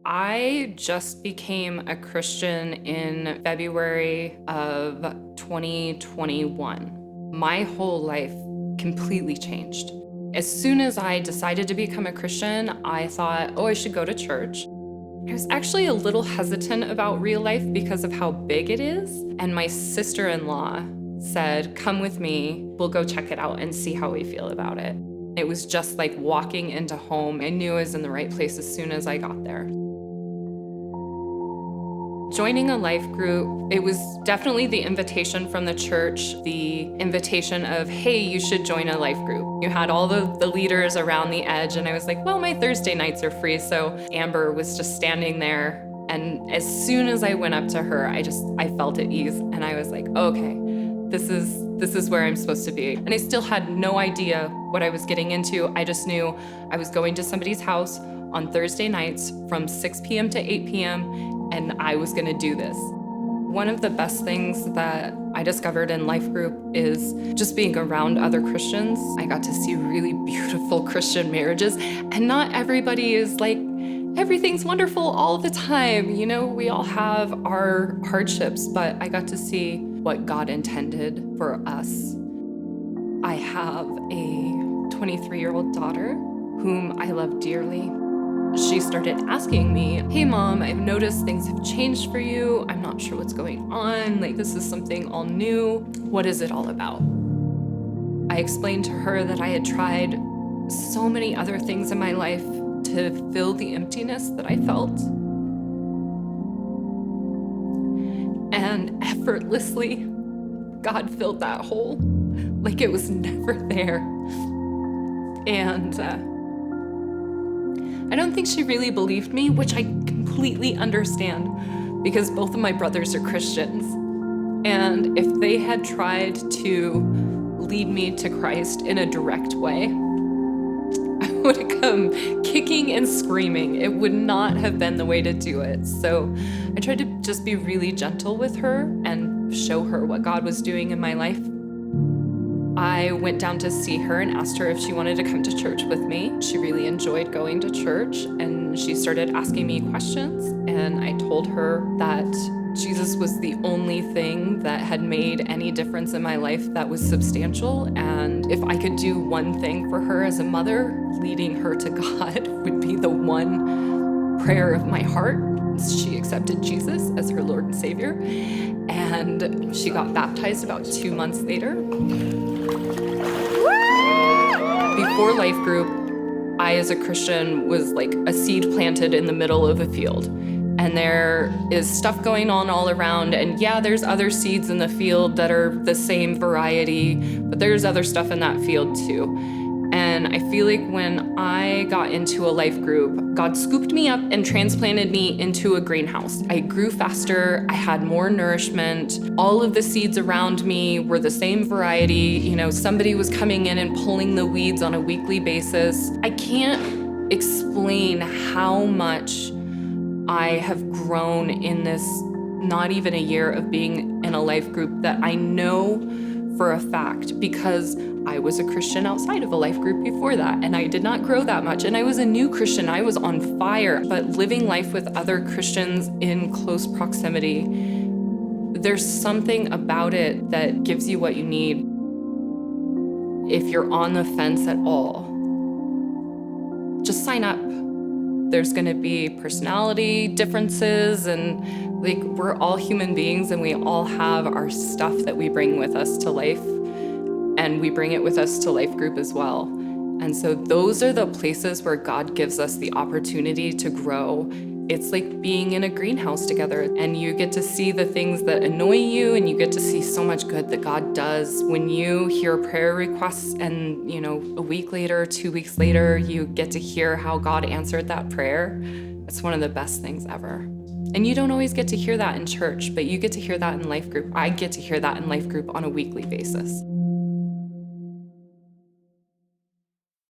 I just became a Christian in February of 2021. My whole life completely changed. As soon as I decided to become a Christian, I thought, I should go to church. I was actually a little hesitant about real life because of how big it is. And my sister-in-law said, come with me, we'll go check it out and see how we feel about it. It was just like walking into home. I knew I was in the right place as soon as I got there. Joining a life group, it was definitely the invitation from the church, the invitation of, hey, you should join a life group. You had all the leaders around the edge, and I was like, well, my Thursday nights are free. So Amber was just standing there, and as soon as I went up to her, I felt at ease, and I was like, okay, this is where I'm supposed to be. And I still had no idea what I was getting into. I just knew I was going to somebody's house on Thursday nights from 6 p.m. to 8 p.m., and I was gonna do this. One of the best things that I discovered in life group is just being around other Christians. I got to see really beautiful Christian marriages, and not everybody is like, everything's wonderful all the time. You know, we all have our hardships, but I got to see what God intended for us. I have a 23-year-old daughter whom I love dearly. She started asking me, hey mom, I've noticed things have changed for you. I'm not sure what's going on. Like, this is something all new. What is it all about? I explained to her that I had tried so many other things in my life to fill the emptiness that I felt. And effortlessly, God filled that hole like it was never there. And I don't think she really believed me, which I completely understand because both of my brothers are Christians. And if they had tried to lead me to Christ in a direct way, I would have come kicking and screaming. It would not have been the way to do it. So I tried to just be really gentle with her and show her what God was doing in my life. I went down to see her and asked her if she wanted to come to church with me. She really enjoyed going to church, and she started asking me questions, and I told her that Jesus was the only thing that had made any difference in my life that was substantial, and if I could do one thing for her as a mother, leading her to God would be the one prayer of my heart. She accepted Jesus as her Lord and Savior, and she got baptized about 2 months later. Before life group, I as a Christian was like a seed planted in the middle of a field. And there is stuff going on all around, and yeah, there's other seeds in the field that are the same variety, but there's other stuff in that field too. And I feel like when I got into a life group, God scooped me up and transplanted me into a greenhouse. I grew faster, I had more nourishment. All of the seeds around me were the same variety. You know, somebody was coming in and pulling the weeds on a weekly basis. I can't explain how much I have grown in this not even a year of being in a life group that I know for a fact, because I was a Christian outside of a life group before that, and I did not grow that much. And I was a new Christian, I was on fire. But living life with other Christians in close proximity, there's something about it that gives you what you need. If you're on the fence at all, just sign up. There's gonna be personality differences, and like, we're all human beings, and we all have our stuff that we bring with us to life, and we bring it with us to life group as well. And so those are the places where God gives us the opportunity to grow. It's like being in a greenhouse together, and you get to see the things that annoy you, and you get to see so much good that God does. When you hear prayer requests and, you know, a week later, 2 weeks later, you get to hear how God answered that prayer, it's one of the best things ever. And you don't always get to hear that in church, but you get to hear that in life group. I get to hear that in life group on a weekly basis.